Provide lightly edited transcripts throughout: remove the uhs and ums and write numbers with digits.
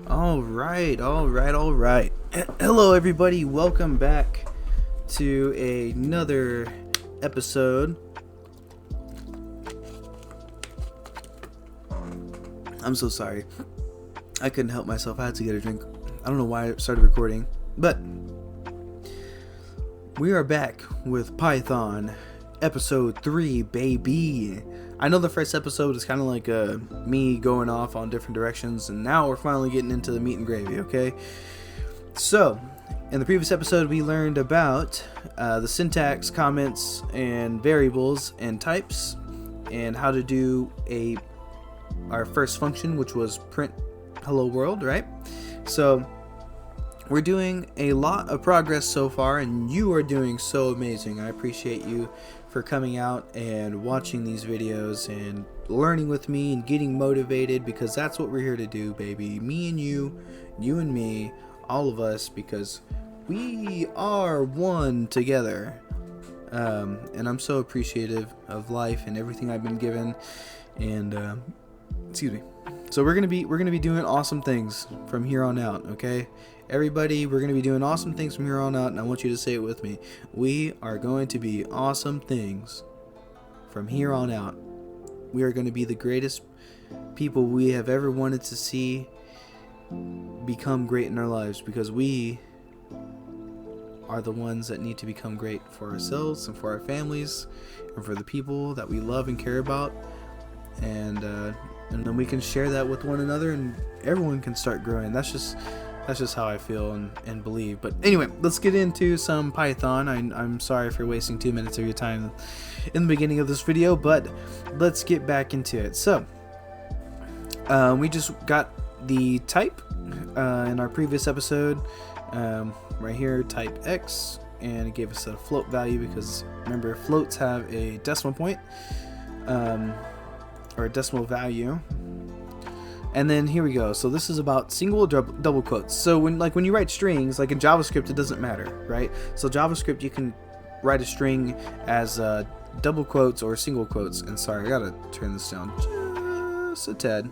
All right. Hello, everybody. Welcome back to another episode. I'm so sorry. I couldn't help myself. I had to get a drink. I don't know why I started recording, but we are back with Python episode 3, baby. I know the first episode is kind of like me going off on different directions, and now we're finally getting into the meat and gravy, okay? So, in the previous episode, we learned about the syntax, comments, and variables and types, and how to do our first function, which was print hello world, right? So, we're doing a lot of progress so far, and you are doing so amazing. I appreciate you for coming out and watching these videos and learning with me and getting motivated, because that's what we're here to do, baby. Me and you and me, all of us, because we are one together. And I'm so appreciative of life and everything I've been given. And excuse me. So we're gonna be doing awesome things from here on out, okay? Everybody, we're going to be doing awesome things from here on out, and I want you to say it with me. We are going to be awesome things from here on out. We are going to be the greatest people we have ever wanted to see become great in our lives, because we are the ones that need to become great for ourselves and for our families and for the people that we love and care about. And then we can share that with one another, and everyone can start growing. That's just how I feel and believe. But anyway, let's get into some Python. I'm sorry for wasting 2 minutes of your time in the beginning of this video, but let's get back into it. So, we just got the type in our previous episode, right here, type X, and it gave us a float value because, remember, floats have a decimal point, or a decimal value. And then here we go. So this is about single double quotes. So when you write strings, like in JavaScript, it doesn't matter, right? So JavaScript, you can write a string as double quotes or single quotes. And sorry, I gotta turn this down just a tad.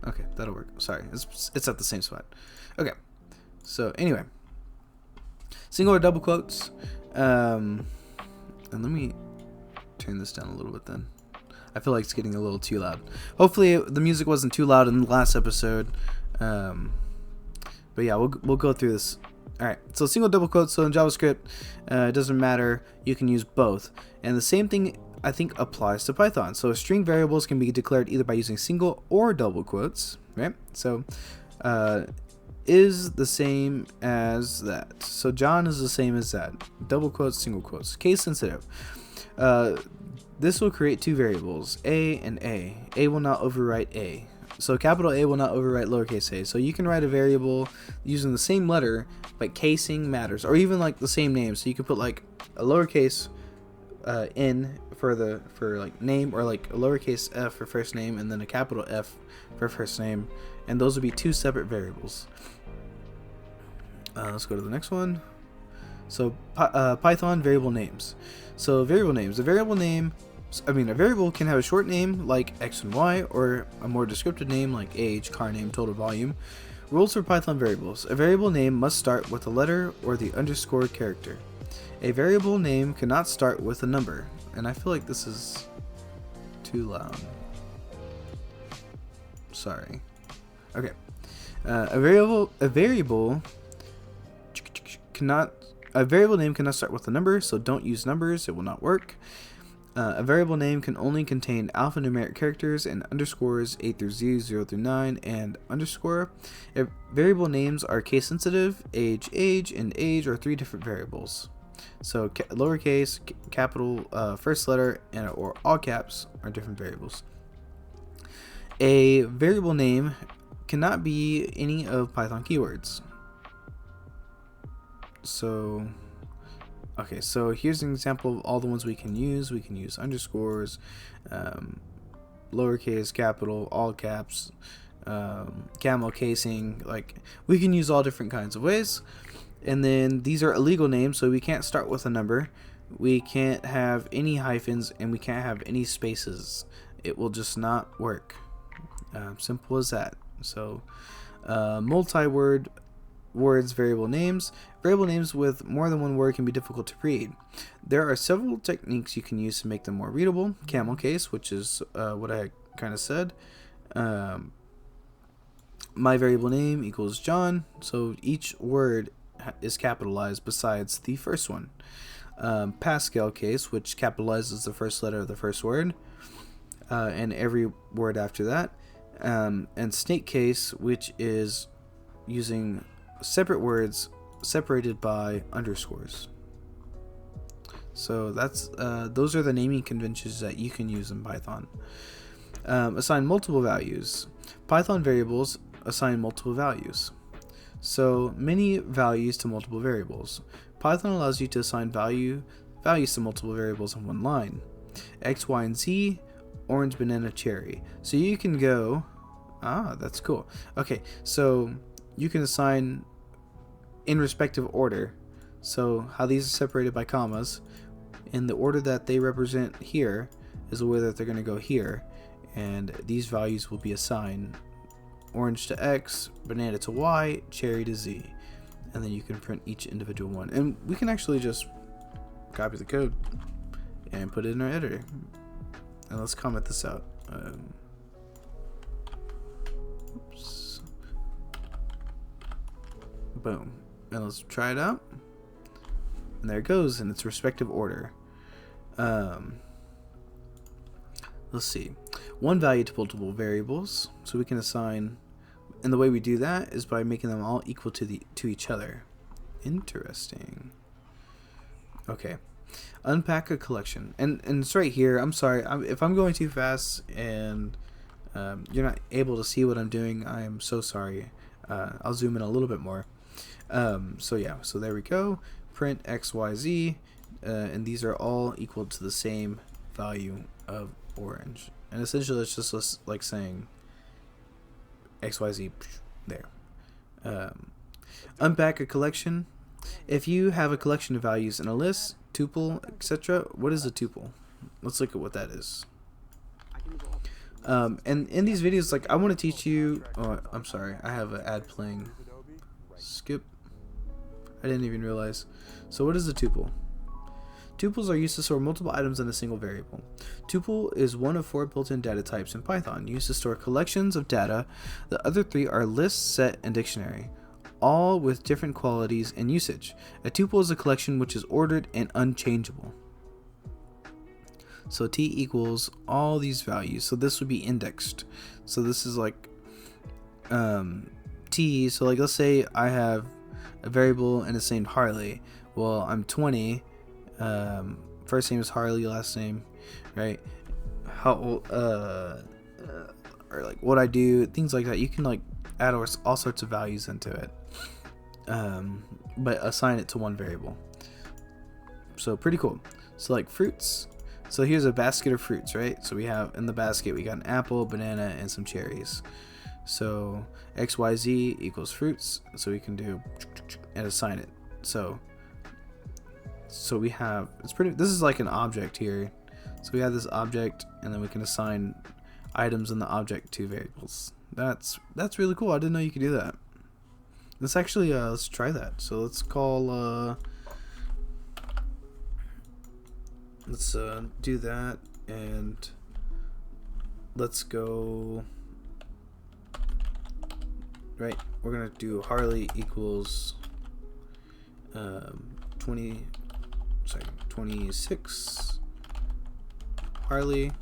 Okay, that'll work. Sorry, it's at the same spot. Okay. So anyway, single or double quotes. And let me turn this down a little bit then. I feel like it's getting a little too loud. Hopefully the music wasn't too loud in the last episode. But yeah, we'll go through this. Alright, so single double quotes. So in JavaScript, it doesn't matter. You can use both. And the same thing, I think, applies to Python. So string variables can be declared either by using single or double quotes, right? So is the same as that. So John is the same as that. Double quotes, single quotes. Case sensitive. This will create two variables, A and A. A will not overwrite A. So capital A will not overwrite lowercase a. So you can write a variable using the same letter, but casing matters. Or even like the same name. So you can put like a lowercase N for like name, or like a lowercase f for first name, and then a capital F for first name. And those will be two separate variables. Let's go to the next one. So Python variable names. So variable names. A variable can have a short name like X and Y, or a more descriptive name like age, car name, total volume. Rules for Python variables. A variable name must start with a letter or the underscore character. A variable name cannot start with a number. And I feel like this is too loud. Sorry. Okay. A variable name cannot start with a number, so don't use numbers, it will not work. A variable name can only contain alphanumeric characters and underscores A through Z, 0 through 9, and underscore. If variable names are case sensitive, age, and age are three different variables. So lowercase, capital, first letter, or all caps are different variables. A variable name cannot be any of Python keywords. So, okay, so here's an example of all the ones we can use. We can use underscores, lowercase, capital, all caps, camel casing. Like, we can use all different kinds of ways. And then these are illegal names, so we can't start with a number. We can't have any hyphens, and we can't have any spaces it will just not work. Simple as that. So multi-word words, variable names. Variable names with more than one word can be difficult to read. There are several techniques you can use to make them more readable. Camel case, which is what I kind of said. My variable name equals John, so each word is capitalized besides the first one. Pascal case, which capitalizes the first letter of the first word and every word after that. And snake case, which is using separate words separated by underscores. So that's those are the naming conventions that you can use in Python. Assign multiple values. Python variables assign multiple values. So many values to multiple variables. Python allows you to assign values to multiple variables in one line. X, Y, and Z, orange, banana, cherry. So you can go, that's cool. Okay, so you can assign in respective order. So how these are separated by commas, in the order that they represent here is the way that they're going to go here, and these values will be assigned orange to X, banana to Y, cherry to Z, and then you can print each individual one. And we can actually just copy the code and put it in our editor. And let's comment this out. Oops. Boom. And let's try it out. And there it goes in its respective order. Let's see. One value to multiple variables. So we can assign, and the way we do that is by making them all equal to each other. Interesting. Okay. Unpack a collection. And it's right here. I'm sorry. If I'm going too fast and you're not able to see what I'm doing, I am so sorry. I'll zoom in a little bit more. So yeah. So there we go. Print X, Y, Z. And these are all equal to the same value of orange. And essentially it's just like saying XYZ there. Unpack a collection. If you have a collection of values in a list, tuple, etc., what is a tuple? Let's look at what that is. And in these videos, like, I want to teach you. Oh, I'm sorry, I have an ad playing. Skip. I didn't even realize. So what is a tuple? Tuples are used to store multiple items in a single variable. Tuple is one of 4 built-in data types in Python, used to store collections of data. The other 3 are list, set, and dictionary, all with different qualities and usage. A tuple is a collection which is ordered and unchangeable. So T equals all these values. So this would be indexed. So this is like T. So like, let's say I have a variable and it's named Harley. Well, I'm 20. First name is Harley, last name, right? How old, or like what I do, things like that. You can like add all sorts of values into it, but assign it to one variable. So pretty cool. So like fruits. So here's a basket of fruits, right? So we have in the basket, we got an apple, banana, and some cherries. So XYZ equals fruits. So we can do and assign it. So we have, this is like an object here. So we have this object, and then we can assign items in the object to variables. That's really cool. I didn't know you could do that. Let's actually let's try that. So let's call let's do that, and let's go right. We're gonna do Harley equals 26 Harley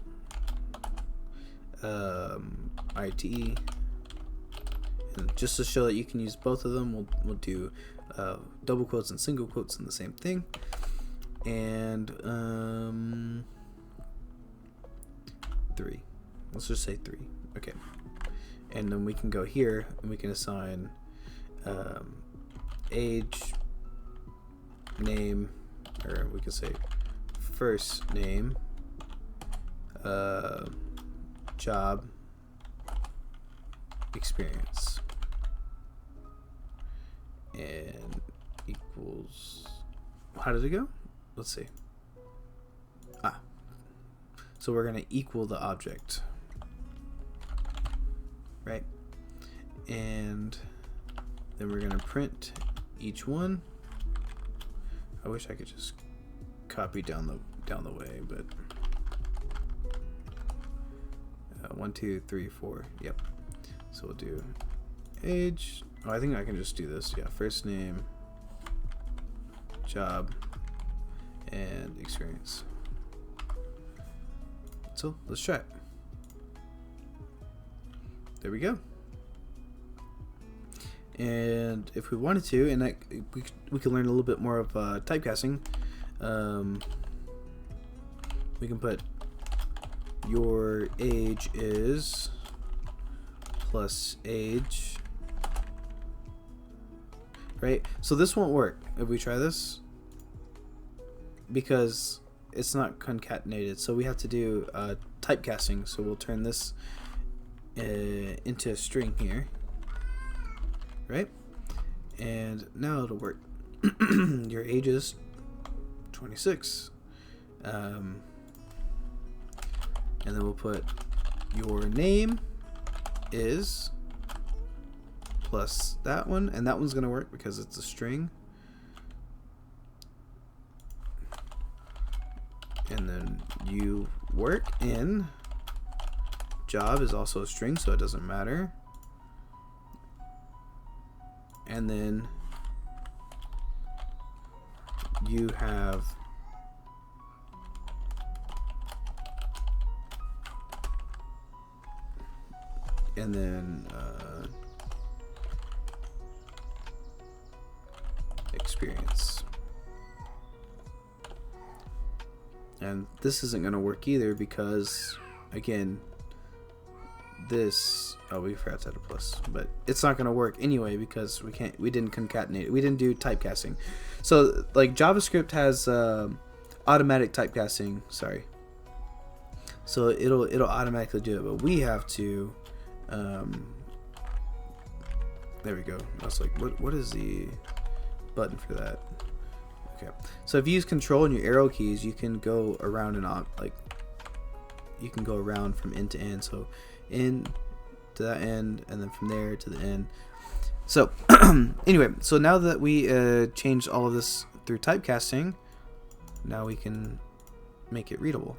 IT, and just to show that you can use both of them, we'll do double quotes and single quotes in the same thing, and 3. Let's just say 3. Okay, and then we can go here and we can assign age, name, or we could say first name, job, experience, and equals, how did it go? Let's see. So we're going to equal the object, right? And then we're going to print each one. I wish I could just copy down the way, but 1, 2, 3, 4. Yep. So we'll do age. Oh, I think I can just do this. Yeah, first name, job, and experience. So let's try it. There we go. And if we wanted to, and we can learn a little bit more of typecasting, we can put your age is plus age, right? So this won't work if we try this because it's not concatenated. So we have to do typecasting. So we'll turn this into a string here, right? And now it'll work. Your age is 26. And then we'll put your name is plus that one, and that one's gonna work because it's a string. And then you work in, job is also a string, so it doesn't matter. And then you have and then experience. And this isn't going to work either because, again, this, oh, we forgot to add a plus, but it's not going to work anyway because we didn't concatenate it. We didn't do typecasting. So like JavaScript has automatic typecasting, sorry. So it'll automatically do it, but we have to, there we go. I was like, what is the button for that? Okay. So if you use control and your arrow keys, you can go around and on, like you can go around from end to end. So in to that end, and then from there to the end. So anyway, so now that we changed all of this through typecasting, now we can make it readable,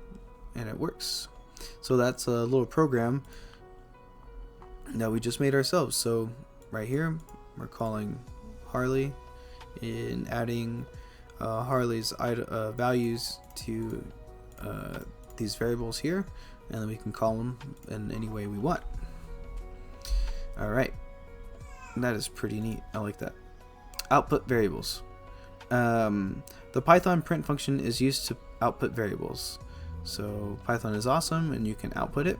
and it works. So that's a little program that we just made ourselves. So right here, we're calling Harley and adding Harley's values to these variables here, and then we can call them in any way we want. All right, that is pretty neat. I like that. Output variables. The Python print function is used to output variables. So Python is awesome, and you can output it.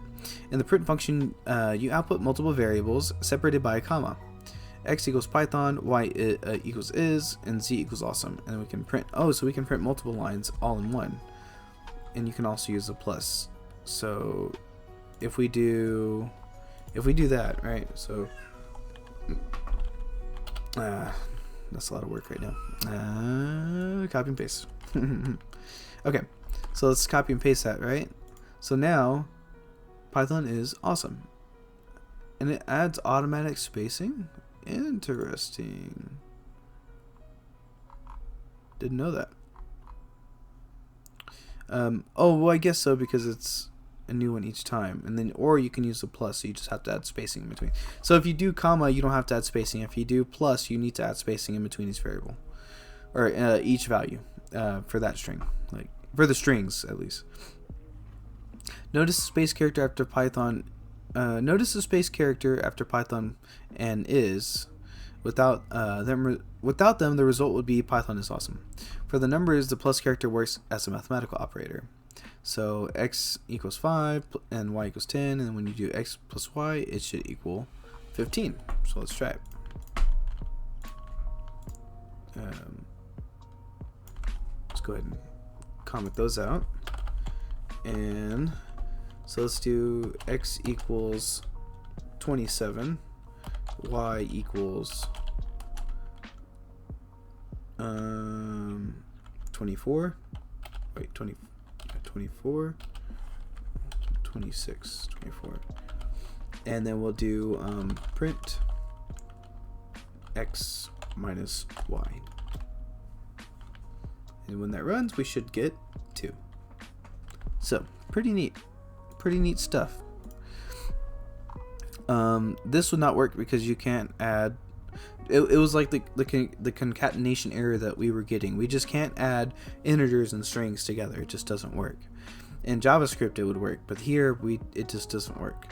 In the print function, you output multiple variables separated by a comma. X equals Python, Y equals is, and Z equals awesome. And we can print, so we can print multiple lines all in one. And you can also use a plus. So if we do that, right? So that's a lot of work right now. Copy and paste. Okay, so let's copy and paste that, right? So now Python is awesome, and it adds automatic spacing. Interesting. Didn't know that. Well, I guess so, because it's a new one each time, and then or you can use a plus, so you just have to add spacing in between. So if you do comma, you don't have to add spacing. If you do plus, you need to add spacing in between each variable, or each value for that string, like for the strings at least. Notice the space character after Python. Notice the space character after Python and is. Without them, the result would be Python is awesome. For the numbers, the plus character works as a mathematical operator. So x equals 5 and y equals 10, and when you do x plus y, it should equal 15. So let's try it. Let's go ahead and comment those out. And so let's do x equals 27, y equals 24. Wait, 24. 26, 24. And then we'll do print x minus y. And when that runs, we should get 2. So, pretty neat stuff. This would not work because you can't add. It was like the concatenation error that we were getting. We just can't add integers and strings together. It just doesn't work. In JavaScript it would work, but here it just doesn't work.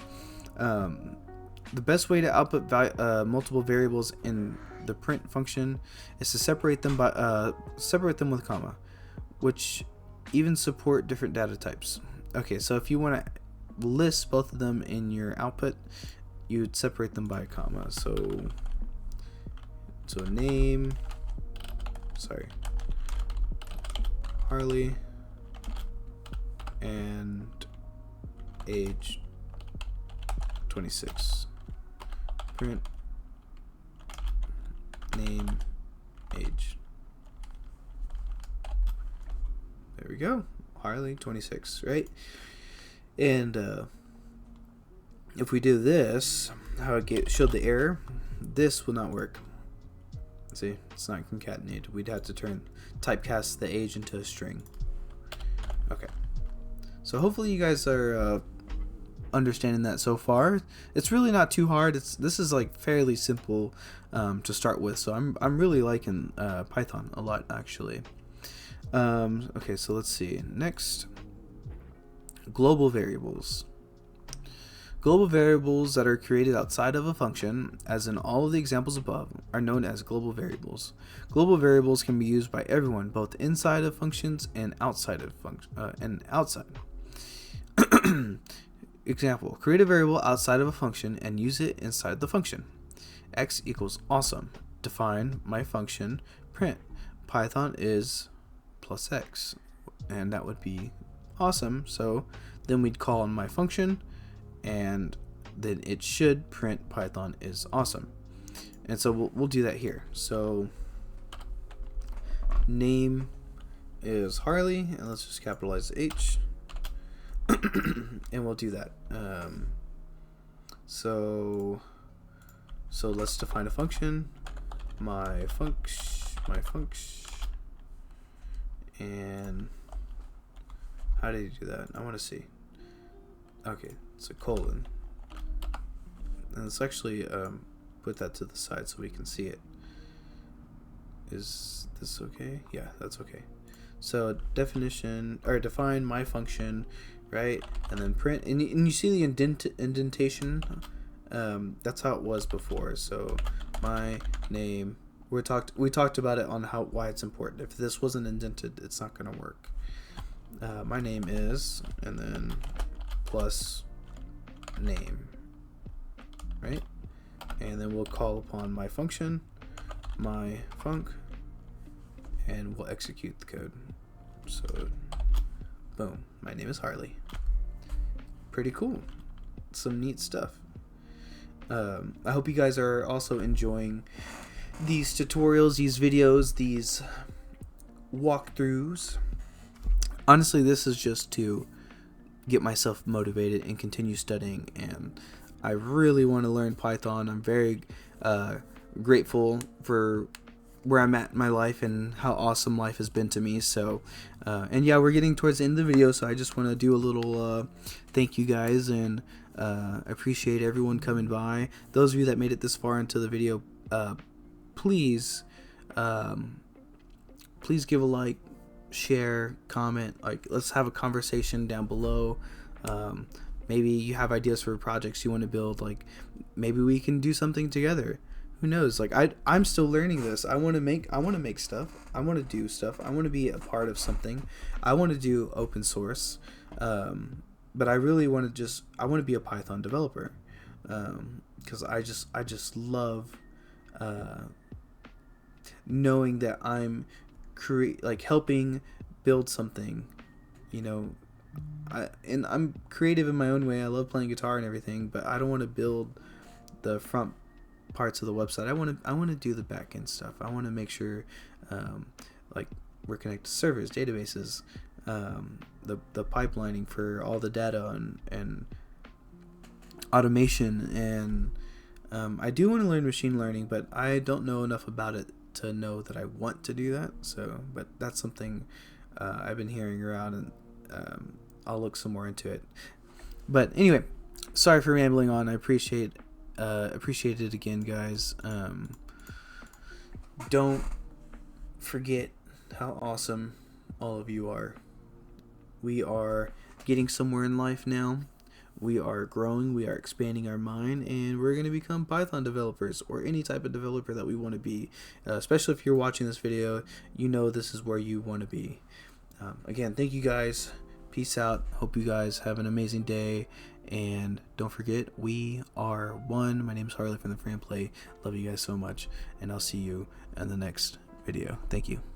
The best way to output multiple variables in the print function is to separate them with comma, which even support different data types. Okay, so if you want to list both of them in your output, you'd separate them by a comma. So name, Harley, and age 26. Print name, age. There we go. Harley 26, right? And if we do this, how it showed the error, this will not work. See, it's not concatenated. We'd have to typecast the age into a string. Okay. So hopefully you guys are understanding that so far. It's really not too hard. This is like fairly simple to start with. So I'm really liking Python a lot, actually. Okay, so let's see. Next, global variables. Global variables that are created outside of a function, as in all of the examples above, are known as global variables. Global variables can be used by everyone, both inside of functions and outside of outside. Example: create a variable outside of a function and use it inside the function. X equals awesome. Define my function. Print Python is plus X, and that would be awesome. So then we'd call on my function, and then it should print Python is awesome. And so we'll do that here. So name is Harley, and let's just capitalize the H. And we'll do that. So let's define a function. My function, and how did you do that? I want to see. Okay, it's a colon, and let's actually put that to the side so we can see it. Is this okay? Yeah, that's okay. So define my function, right? And then print, and you see the indentation. That's how it was before. So my name. We talked about it on why it's important. If this wasn't indented, it's not gonna work. My name is, and then plus name, right? And then we'll call upon my function, my func, and we'll execute the code. So boom, my name is Harley. Pretty cool. Some neat stuff. I hope you guys are also enjoying these tutorials, these videos, these walkthroughs. Honestly, this is just to get myself motivated and continue studying, and I really want to learn Python. I'm very grateful for where I'm at in my life and how awesome life has been to me. So and yeah, we're getting towards the end of the video, so I just want to do a little thank you guys, and appreciate everyone coming by. Those of you that made it this far into the video, please give a like, share, comment. Like, let's have a conversation down below. Maybe you have ideas for projects you want to build. Like, maybe we can do something together. Who knows? Like, I'm still learning this. I want to make stuff. I want to do stuff. I want to be a part of something. I want to do open source. But I really want to be a Python developer. Because I just love knowing that I'm helping build something, you know. And I'm creative in my own way. I love playing guitar and everything, but I don't want to build the front parts of the website. I want to do the back end stuff. I want to make sure we're connected to servers, databases, the pipelining for all the data and automation. And I do want to learn machine learning, but I don't know enough about it to know that I want to do that. So, but that's something I've been hearing around, and I'll look some more into it. But anyway, sorry for rambling on. I appreciate it again, guys. Don't forget how awesome all of you are. We are getting somewhere in life now. We are growing, we are expanding our mind, and we're going to become Python developers, or any type of developer that we want to be. Especially if you're watching this video, you know this is where you want to be. Again, thank you guys. Peace out. Hope you guys have an amazing day. And don't forget, we are one. My name is Harley from the Free and Play. Love you guys so much. And I'll see you in the next video. Thank you.